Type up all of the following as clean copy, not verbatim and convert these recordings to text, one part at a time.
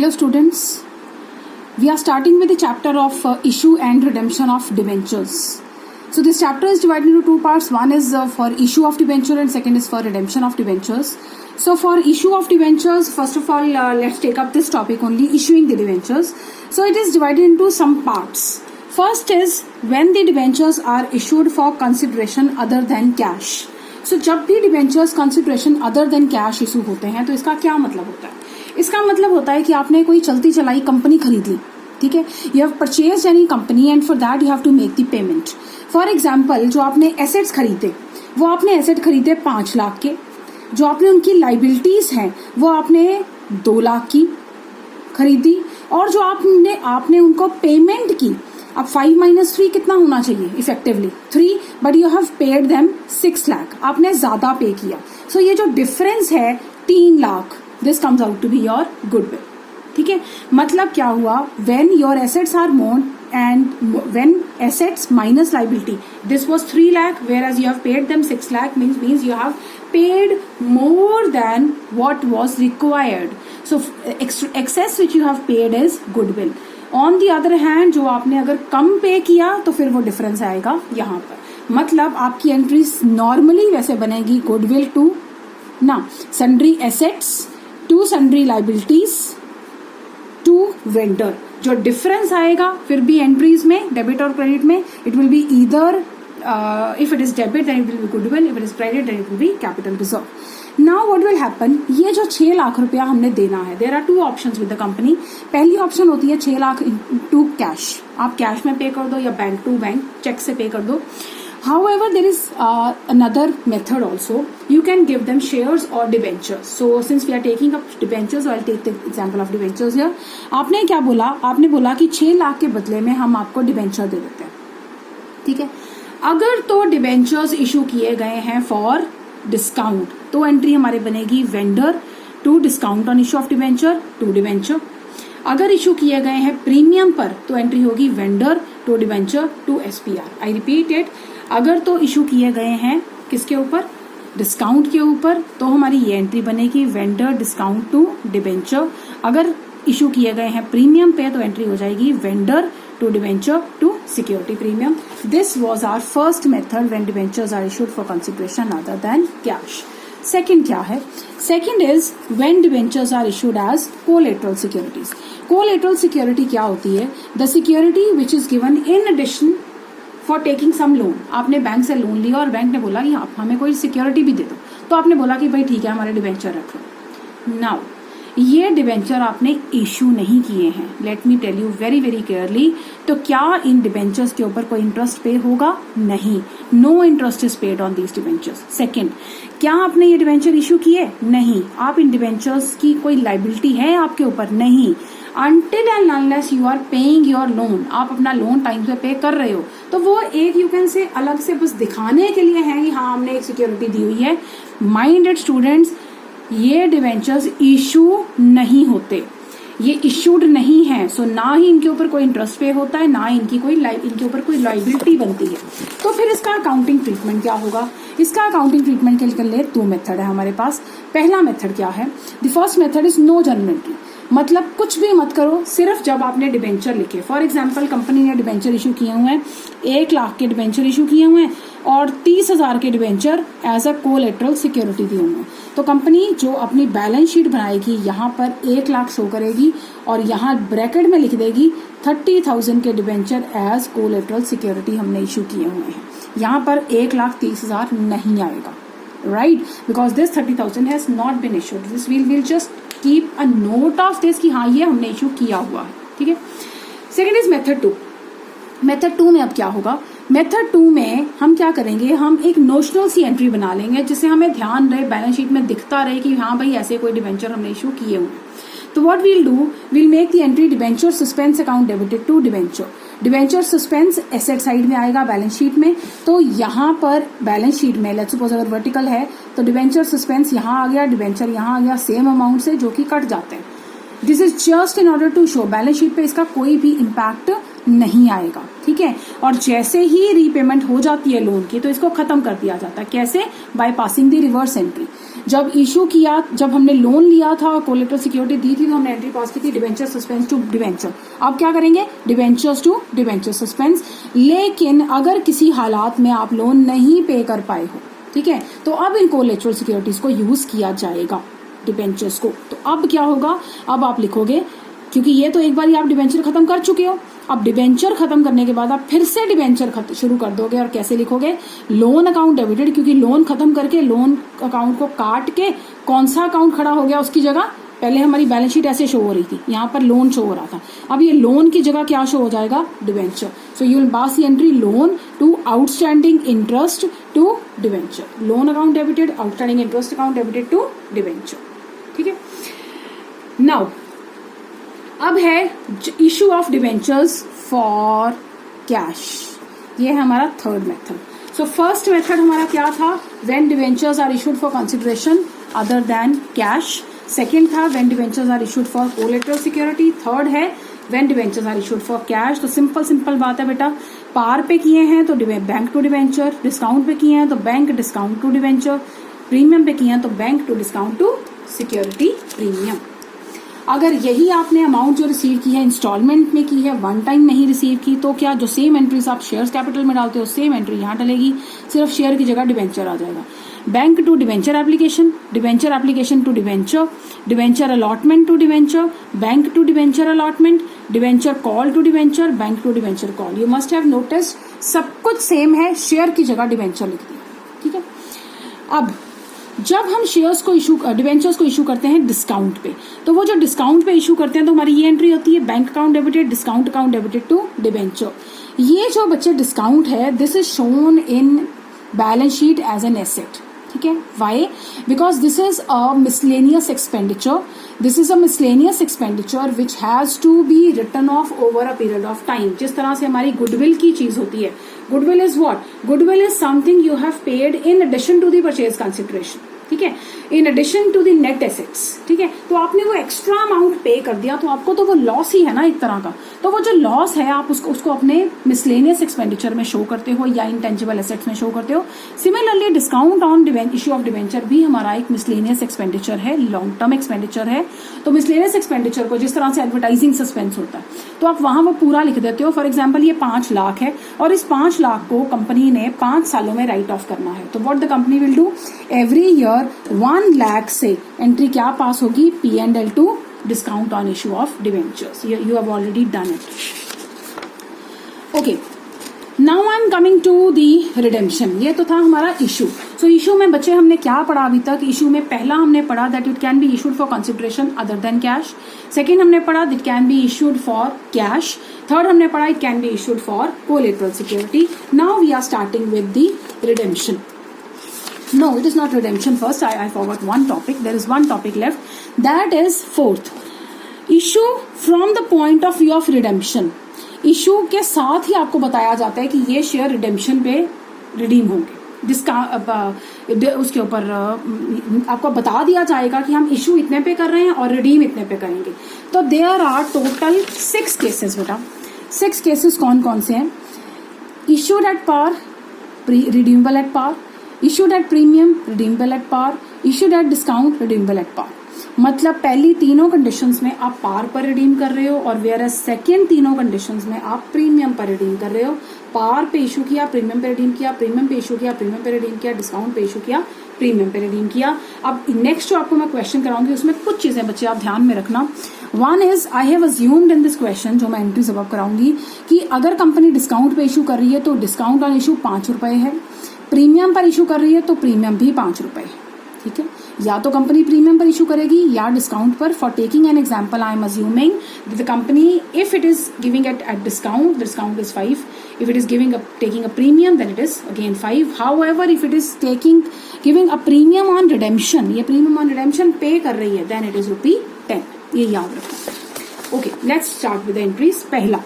Hello students, we are starting with the chapter of issue and redemption of debentures. So this chapter is divided into two parts. One is for issue of debenture and second is for redemption of debentures. So for issue of debentures, first of all, let's take up this topic only, issuing the debentures. So it is divided into some parts. First is when the debentures are issued for consideration other than cash. So जब भी debentures consideration other than cash issue होते हैं तो इसका क्या मतलब होता है? इसका मतलब होता है कि आपने कोई चलती चलाई कंपनी खरीद ली, ठीक है, you have purchase any company and for that you have to make the payment. For example, जो आपने एसेट्स खरीदे वो आपने एसेट खरीदे 5 लाख के, जो आपने उनकी लाइबिलिटीज हैं वो आपने 2 लाख की खरीदी और जो आपने उनको पेमेंट की. अब 5 - 3 कितना होना चाहिए? Effectively 3, but you have paid them 6 lakh, आपने ज्यादा पे किया. सो ये जो डिफरेंस है 3 lakh, this comes out to be your goodwill. ठीक है, मतलब क्या हुआ? When your assets are more and when assets minus liability, this was 3 lakh whereas you have paid them 6 lakh, means you have paid more than what was required. So excess which you have paid is goodwill. On the other hand, जो आपने अगर कम पे किया तो फिर वो difference आएगा यहाँ पर. मतलब आपकी एंट्री नॉर्मली वैसे बनेगी गुडविल टू ना sundry assets to sundry liabilities to vendor. जो डिफरेंस आएगा फिर भी एंट्रीज में, डेबिट और क्रेडिट में, it will be either if it is debit then it will be goodwill, if it is credit then it will be capital reserve. Now what will happen, ये जो 6 लाख रुपया हमने देना है, there are 2 options with the company. पहली option होती है 6 lakh to cash, आप कैश में पे कर दो या बैंक टू बैंक चेक से पे कर दो. However, there is another method also. You can give them shares or debentures. So, since we are taking up debentures, so I'll take the example of debentures here. आपने क्या बोला? आपने बोला कि 6 लाख के बदले में हम आपको डिबेंचर दे देते हैं, ठीक है. अगर तो डिबेंचर्स इशू किए गए हैं फॉर डिस्काउंट तो एंट्री हमारे बनेगी vendor to discount on issue of debenture to debenture. अगर इशू किए गए हैं प्रीमियम पर तो एंट्री होगी vendor to debenture to SPR. I repeat it, अगर तो इशू किए गए हैं किसके ऊपर? डिस्काउंट के ऊपर, तो हमारी ये एंट्री बनेगी वेंडर डिस्काउंट टू डिबेंचर. अगर इशू किए गए हैं प्रीमियम पे तो एंट्री हो जाएगी vendor to debenture to security premium. This was our first method when debentures are issued for consideration other than cash. Second क्या है? Second is when debentures are issued as collateral securities. Collateral security क्या होती है? The security which is given in addition for taking some loan. आपने bank से loan लिया और bank ने बोला कि आप हमें कोई सिक्योरिटी भी दे दो, तो आपने बोला कि भाई ठीक है हमारे डिबेंचर रख लो. नाउ ये डिबेंचर आपने इशू नहीं किए हैं, let me tell you very very clearly. तो क्या इन डिबेंचर्स के ऊपर कोई इंटरेस्ट पे होगा? नहीं, no interest is paid on these debentures. Second, क्या आपने ये डिबेंचर इशू किए? नहीं. आप इन डिबेंचर्स की कोई लाइबिलिटी है आपके ऊपर? नहीं. Until and unless you are paying your loan, आप अपना लोन टाइम से पे कर रहे हो, तो वो एक यू कैन से अलग से बस दिखाने के लिए है कि हाँ हमने एक सिक्योरिटी दी हुई है. माइंडेड स्टूडेंट्स, ये डिबेंचर्स इशू नहीं होते, ये इशूड नहीं है. सो ना ही इनके ऊपर कोई इंटरेस्ट पे होता है, ना ही इनके ऊपर कोई लाइबिलिटी बनती है. तो फिर इसका अकाउंटिंग ट्रीटमेंट क्या होगा? इसका अकाउंटिंग ट्रीटमेंट के लिए 2 मेथड है हमारे पास. पहला मेथड क्या है? The first method is no journal entry. मतलब कुछ भी मत करो, सिर्फ जब आपने डिबेंचर लिखे. फॉर एग्जाम्पल, कंपनी ने डिबेंचर इशू किए हुए हैं, 1 लाख के डिबेंचर इशू किए हुए हैं और 30,000 के debenture as a collateral security दिए हुए हैं. तो कंपनी जो अपनी बैलेंस शीट बनाएगी यहाँ पर 1 लाख शो करेगी और यहाँ ब्रैकेट में लिख देगी 30,000 के डिबेंचर एज कोलेटरल सिक्योरिटी हमने इशू किए हुए हैं. यहाँ पर 1,30,000 नहीं आएगा, right, because this 30,000 has not been issued. This will just keep a note of this कि हाँ ये हमने इशू किया हुआ है, ठीक है. Second is method 2. मेथड 2 में अब क्या होगा? मेथड 2 में हम क्या करेंगे? हम एक नोशनल सी एंट्री बना लेंगे जिससे हमें ध्यान रहे, बैलेंस शीट में दिखता रहे कि हाँ भाई ऐसे कोई डिबेंचर हमने इशू किए हुए. तो what we'll do, we'll make the entry debenture suspense account debited to debenture. Debenture suspense asset side में आएगा बैलेंस शीट में. तो यहाँ पर बैलेंस शीट में लेट्स सपोज अगर वर्टिकल है तो डिबेंचर सस्पेंस यहाँ आ गया, डिबेंचर यहाँ आ गया, सेम अमाउंट से जो कि कट जाते हैं. This is just in order to show balance sheet पे इसका कोई भी इम्पैक्ट नहीं आएगा, ठीक है। और जैसे ही रीपेमेंट हो जाती है लोन की तो इसको खत्म कर दिया जाता है। कैसे? By passing the reverse entry. जब इशू किया, जब हमने लोन लिया था, कोलेटरल सिक्योरिटी दी थी, तो हमने एंट्री पास की थी डिवेंचर सस्पेंस टू डिवेंचर। अब क्या करेंगे? Debentures to debenture suspense. लेकिन अगर किसी हालात में आप लोन नहीं पे कर पाए हो, ठीक है, तो अब इन कोलेटरल सिक्योरिटीज को यूज किया जाएगा, डिवेंचर्स को। तो अब क्या होगा? अब आप लिखोगे, क्योंकि ये तो एक बार आप डिवेंचर खत्म कर चुके हो, अब डिवेंचर खत्म करने के बाद आप फिर से डिवेंचर शुरू कर दोगे। और कैसे लिखोगे? लोन अकाउंट डेबिटेड, क्योंकि लोन खत्म करके लोन अकाउंट को काट के कौन सा अकाउंट खड़ा हो गया उसकी जगह। पहले हमारी बैलेंस शीट ऐसे शो हो रही थी, यहाँ पर लोन शो हो रहा था, अब ये लोन की जगह क्या शो हो जाएगा? Debenture. So you will pass the entry loan to outstanding interest to debenture. Loan account debited, outstanding interest account debited to debenture, ठीक है। नाउ अब है issue of debentures for cash. ये है हमारा third method. So first method हमारा क्या था? When debentures are issued for consideration other than cash. Second था when debentures are issued for collateral security. Third है when debentures are issued for cash. तो simple बात है बेटा, पार पे किए हैं तो बैंक टू डिवेंचर, डिस्काउंट पे किए हैं तो bank discount to debenture, premium पे किए हैं तो bank to discount to security premium. अगर यही आपने अमाउंट जो रिसीव की है इंस्टॉलमेंट में की है, वन टाइम नहीं रिसीव की, तो क्या जो सेम एंट्रीज आप शेयर्स कैपिटल में डालते हो सेम एंट्री यहाँ डलेगी, सिर्फ शेयर की जगह डिवेंचर आ जाएगा। Bank to debenture application, debenture application to debenture, debenture allotment to debenture, bank to debenture allotment, debenture call to debenture, bank to debenture call. You must have noticed सब कुछ same है, share की जगह debenture लिख दिया, ठीक है। अब जब हम शेयर्स को डिवेंचर्स को इशू करते हैं डिस्काउंट पे, तो वो जो डिस्काउंट पे इशू करते हैं तो हमारी ये एंट्री होती है bank account debited, discount account debited to debenture. ये जो बच्चे डिस्काउंट है, this is shown in balance sheet as an asset, ठीक है। Why? Because this is a miscellaneous expenditure, this is a miscellaneous expenditure which has to be written off over a period of time. जिस तरह से हमारी goodwill की चीज होती है, goodwill is what? Goodwill is something you have paid in addition to the purchase consideration, ठीक है, in addition to the net assets, ठीक है। तो आपने वो एक्स्ट्रा अमाउंट पे कर दिया तो आपको तो वो लॉस ही है ना एक तरह का। तो वो जो लॉस है आप उसको अपने मिसलेनियस एक्सपेंडिचर में शो करते हो या इंटेंजिबल एसेट्स में शो करते हो। Similarly discount on issue of debenture भी हमारा एक मिसलेनियस एक्सपेंडिचर है, लॉन्ग टर्म एक्सपेंडिचर है। तो मिसलेनियस एक्सपेंडिचर को जिस तरह से एडवर्टाइजिंग सस्पेंस होता है तो आप वहां वो पूरा लिख देते हो। फॉर एग्जाम्पल ये 5 लाख है और इस 5 लाख को कंपनी ने 5 सालों में राइट ऑफ करना है। तो what the company will do? Every year 1 lakh से एंट्री क्या पास होगी? P&L to discount on issue of debentures. You have already done it. Okay, now I am coming to the redemption. ये तो था हमारा इशू। सो इशू में बच्चे हमने क्या पढ़ा अभी तक? इशू में पहला हमने पढ़ा that it can be issued for consideration other than cash. Second हमने पढ़ा it can be issued for cash. Third हमने पढ़ा it can be issued for collateral security. Now we are starting with the redemption. No, it is not redemption first. I forgot one topic. There is one topic left. That is fourth. Issue from the point of view of redemption. Issue के साथ ही आपको बताया जाता है कि ये share redemption पे redeem होंगे। जिसका उसके ऊपर आपको बता दिया जाएगा कि हम इशू इतने पे कर रहे हैं और रिडीम इतने पे करेंगे। तो देयर आर टोटल 6 केसेस बेटा। 6 केसेस कौन कौन से हैं? Issued at par, redeemable at par, issued at premium, redeemable at par, issued at discount, redeemable at par। मतलब पहली तीनों कंडीशंस में आप पार पर रिडीम कर रहे हो और वेयर सेकेंड तीनों कंडीशंस में आप प्रीमियम पर रिडीम कर रहे हो। पार पे इशू किया, प्रीमियम पे रिडीम किया, प्रीमियम पे इशू किया, प्रीमियम पे रिडीम किया, डिस्काउंट पे इशू किया, प्रीमियम पे रिडीम किया। अब नेक्स्ट जो आपको मैं क्वेश्चन कराऊंगी उसमें कुछ चीजें बच्चे आप ध्यान में रखना। One is I have assumed in this question, जो मैं एंट्री जवाब कराऊंगी, कि अगर कंपनी डिस्काउंट पे इशू कर रही है तो डिस्काउंट ऑन इशू 5 रुपए है, प्रीमियम पर इशू कर रही है तो प्रीमियम भी 5 रुपए, ठीक है। या तो कंपनी प्रीमियम पर इशू करेगी या डिस्काउंट पर। For taking an example I am assuming the company if it is giving it at discount, the discount is 5, if it is taking a premium then it is again 5. However, if it is giving a premium on redemption, ये premium on redemption पे कर रही है, then it is ₹10। ये याद रखना। Okay, let's start with the entries. पहला,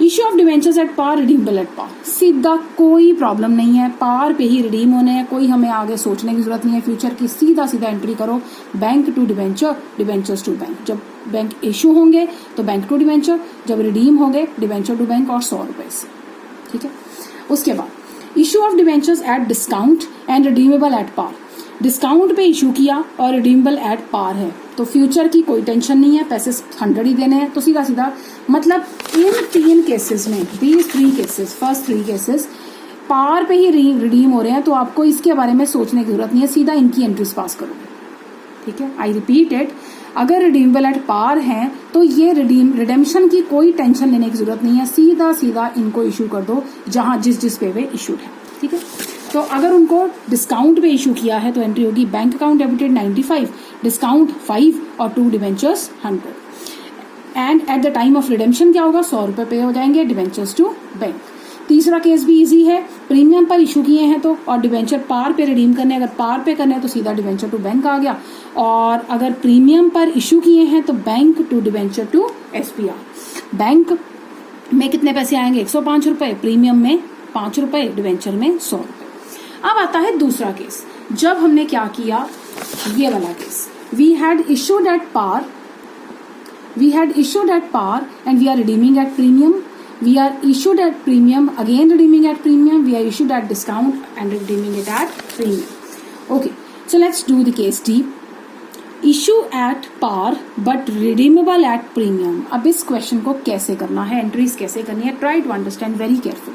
issue of debentures at par, redeemable at par, सीधा कोई प्रॉब्लम नहीं है, पार पे ही रिडीम होने हैं, कोई हमें आगे सोचने की जरूरत नहीं है फ्यूचर की, सीधा सीधा एंट्री करो bank to debenture, debentures to bank. जब बैंक इशू होंगे तो बैंक टू डिवेंचर, जब रिडीम होंगे डिवेंचर टू बैंक और 100 रुपए से, ठीक है। उसके बाद issue of debentures at discount and redeemable at par, discount पे इशू किया और रिडीमेबल एट पार है तो फ्यूचर की कोई टेंशन नहीं है, पैसे 100 ही देने हैं, तो सीधा सीधा मतलब इन 3 केसेस में, दीज 3 केसेस, फर्स्ट 3 केसेस पार पे ही रिडीम हो रहे हैं, तो आपको इसके बारे में सोचने की जरूरत नहीं है, सीधा इनकी एंट्रीज पास करोगे, ठीक है। आई रिपीट इट, अगर रिडीमेबल एट पार हैं तो ये रिडेम्पशन की कोई टेंशन लेने की जरूरत नहीं है, सीधा सीधा इनको इशू कर दो जहां जिस पे वे इशूड है, ठीक है। तो अगर उनको डिस्काउंट पे इशू किया है तो एंट्री होगी बैंक अकाउंट डेबिटेड 95, डिस्काउंट 5 और 2 debentures 100, and eight the time of redemption क्या होगा, 100 रुपए पे हो जाएंगे डिवेंचर्स टू बैंक। तीसरा केस भी इजी है, प्रीमियम पर इशू किए हैं तो, और डिवेंचर पार पे रिडीम करने, अगर पार पे करने हैं तो सीधा डिवेंचर टू बैंक आ गया, और अगर प्रीमियम पर इशू किए हैं तो bank to debenture to SPR। Bank में कितने पैसे आएंगे, 105 रुपए, प्रीमियम में 5 रुपए, डिवेंचर में 100 रुपए। अब आता है दूसरा केस, जब हमने क्या किया, ये वाला case, we had issued at par and we are redeeming at premium, we are issued at premium, again redeeming at premium, we are issued at discount and redeeming it at premium. Okay, so let's do the case D. Issue at par but redeemable at premium. अब इस question को कैसे करना है, entries कैसे करनी है, try to understand very careful.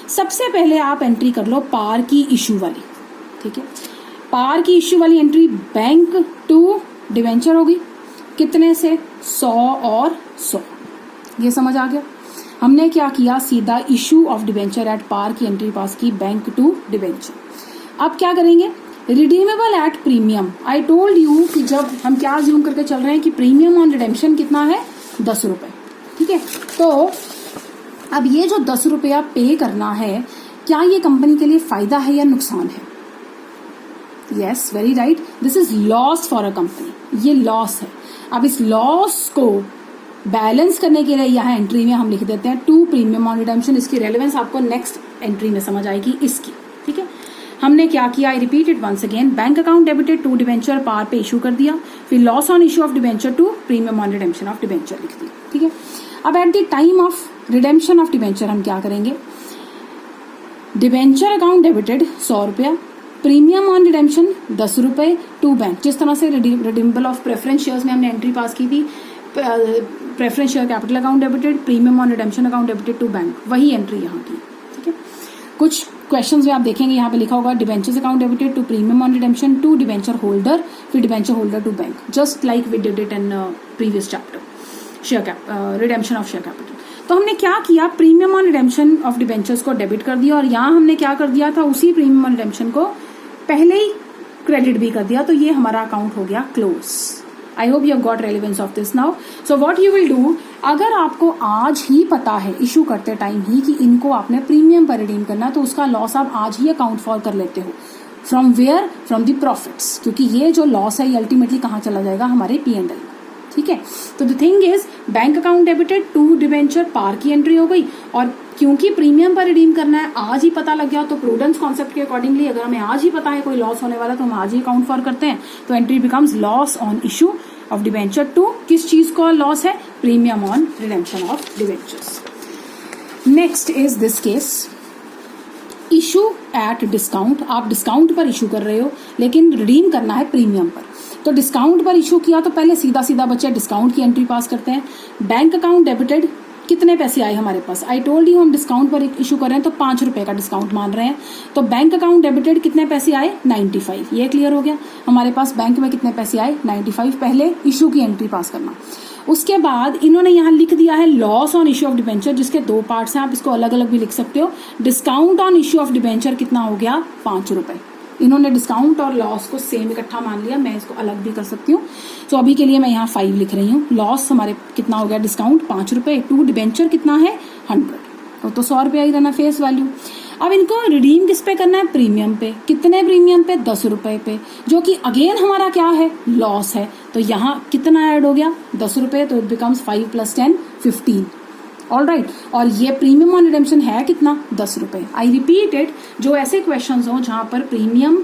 सबसे पहले आप एंट्री कर लो पार की इशू वाली, ठीक है। पार की इशू वाली एंट्री बैंक टू डिवेंचर होगी, कितने से, 100 और 100, ये समझ आ गया। हमने क्या किया, सीधा issue of debenture at par की एंट्री पास की बैंक टू डिवेंचर। अब क्या करेंगे, redeemable at premium. I told you कि जब हम क्या अज्यूम करके चल रहे हैं कि प्रीमियम ऑन रिडेम्पशन कितना है, 10 रुपए, ठीक है। तो अब ये जो 10 रुपया पे करना है, क्या ये कंपनी के लिए फायदा है या नुकसान है? Yes, very right, this is loss for a company, ये लॉस है। अब इस लॉस को बैलेंस करने के लिए यहाँ एंट्री में हम लिख देते हैं टू प्रीमियम ऑन रिडेम्पशन। इसकी रेलेवेंस आपको नेक्स्ट एंट्री में समझ आएगी इसकी, ठीक है। हमने क्या किया, I repeat it once again, bank account debited to debenture, par पे इशू कर दिया, फिर loss on issue of debenture to premium on redemption of debenture लिख दिया, ठीक है। अब at the time of redemption of debenture हम क्या करेंगे, डिवेंचर अकाउंट डेबिटेड 100 रुपया, प्रीमियम ऑन रिडेम्पशन 10 रुपए टू बैंक। जिस तरह से रिडीमेबल ऑफ प्रेफरेंस शेयर्स में हमने एंट्री पास की थी, preference share capital account debited, premium on redemption account debited to bank, वही एंट्री यहाँ की, ठीक है। कुछ क्वेश्चंस में आप देखेंगे यहाँ पे लिखा होगा debentures account debited to premium on redemption to debenture holder, फिर debenture holder to bank, just like we did it in previous chapter, share redemption of share capital. तो हमने क्या किया, premium on redemption of debentures को debit कर दिया, और यहाँ हमने क्या कर दिया था, उसी प्रीमियम ऑन रिडेम्पशन को पहले ही क्रेडिट भी कर दिया, तो ये हमारा अकाउंट हो गया close. I hope you have got relevance of this now. So what you will do, अगर आपको आज ही पता है इशू करते टाइम ही कि इनको आपने प्रीमियम पर रिडीम करना, तो उसका लॉस आप आज ही अकाउंट फॉर कर लेते हो। From where, from the profits, क्योंकि ये जो लॉस है ये अल्टीमेटली कहाँ चला जाएगा, हमारे P&L, ठीक है। तो the thing is, bank account debited to debenture, par की एंट्री हो गई, और क्योंकि प्रीमियम पर रिडीम करना है, आज ही पता लग गया, तो प्रूडेंस कॉन्सेप्ट के अकॉर्डिंगली अगर हमें आज ही पता है कोई लॉस होने वाला तो हम आज ही अकाउंट फॉर करते हैं, तो entry becomes loss on issue of debenture to, किस चीज का लॉस है, premium on redemption of debentures. Next is this case, issue at discount. आप डिस्काउंट पर इशू कर रहे हो लेकिन रिडीम करना है प्रीमियम पर, तो डिस्काउंट पर इशू किया तो पहले सीधा सीधा बच्चे डिस्काउंट की एंट्री पास करते हैं। बैंक अकाउंट डेबिटेड, कितने पैसे आए हमारे पास, आई टोल्ड यू हम डिस्काउंट पर इशू कर रहे हैं तो 5 रुपए का डिस्काउंट मान रहे हैं, तो बैंक अकाउंट डेबिटेड कितने पैसे आए, 95, ये क्लियर हो गया। हमारे पास बैंक में कितने पैसे आए, 95, पहले इशू की एंट्री पास करना। उसके बाद इन्होंने यहाँ लिख दिया है loss on issue of debenture, जिसके 2 पार्ट्स हैं, आप इसको अलग अलग भी लिख सकते हो। Discount on issue of debenture कितना हो गया, 5 रुपए। इन्होंने डिस्काउंट और लॉस को सेम इकट्ठा मान लिया, मैं इसको अलग भी कर सकती हूँ। तो अभी के लिए मैं यहाँ 5 लिख रही हूँ। लॉस हमारे कितना हो गया, डिस्काउंट 5 रुपए, टू डिबेंचर कितना है 100, तो 100 रुपया ही रहना फेस वैल्यू। अब इनको रिडीम किस पे करना है, प्रीमियम पे। कितने प्रीमियम पे, 10 रुपए पे, जो कि अगेन हमारा क्या है, लॉस है। तो यहाँ कितना ऐड हो गया, 10 रुपए, तो इट बिकम्स 5 + 10 15। All right. और ये प्रीमियम ऑन रिडेम्पशन है कितना, 10 रुपए। आई रिपीट इट, जो ऐसे क्वेश्चन हो जहां पर प्रीमियम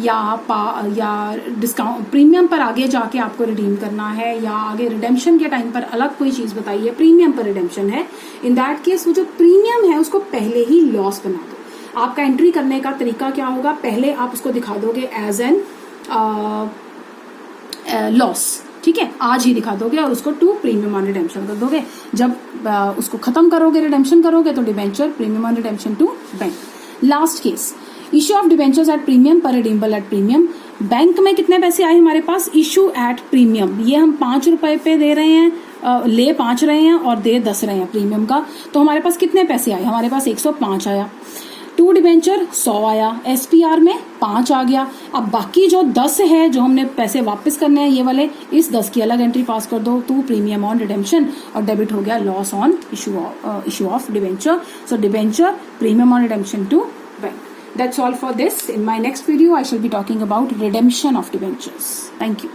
या डिस्काउंट, प्रीमियम पर आगे जाके आपको रिडीम करना है या आगे रिडेम्पशन के टाइम पर अलग कोई चीज बताइए, प्रीमियम पर रिडेम्पशन है, इन दैट केस वो जो प्रीमियम है उसको पहले ही लॉस बना दो। आपका एंट्री करने का तरीका क्या होगा, पहले आप उसको दिखा दोगे एज एन लॉस, ठीक है, आज ही दिखा दोगे और उसको टू प्रीमियम ऑन रिडेम्पशन कर दोगे। जब उसको खत्म करोगे, रिडेम्पशन करोगे, तो debenture premium on redemption to bank. Last case, issue of debentures at premium पर रिडीमेबल एट प्रीमियम। बैंक में कितने पैसे आए हमारे पास, इशू एट प्रीमियम, ये हम 5 रुपए पे दे रहे हैं, ले 5 रहे हैं और दे 10 रहे हैं प्रीमियम का, तो हमारे पास कितने पैसे आए, हमारे पास 105 आया। टू डिबेंचर 100 आया, एसपीआर में 5 आ गया। अब बाकी जो 10 है जो हमने पैसे वापस करने हैं ये वाले, इस 10 की अलग एंट्री पास कर दो, टू प्रीमियम ऑन रिडेम्पशन, और डेबिट हो गया loss on issue of debenture. So debenture premium on redemption to bank. That's all for this. In my next video, I shall be talking about redemption of debentures. Thank you.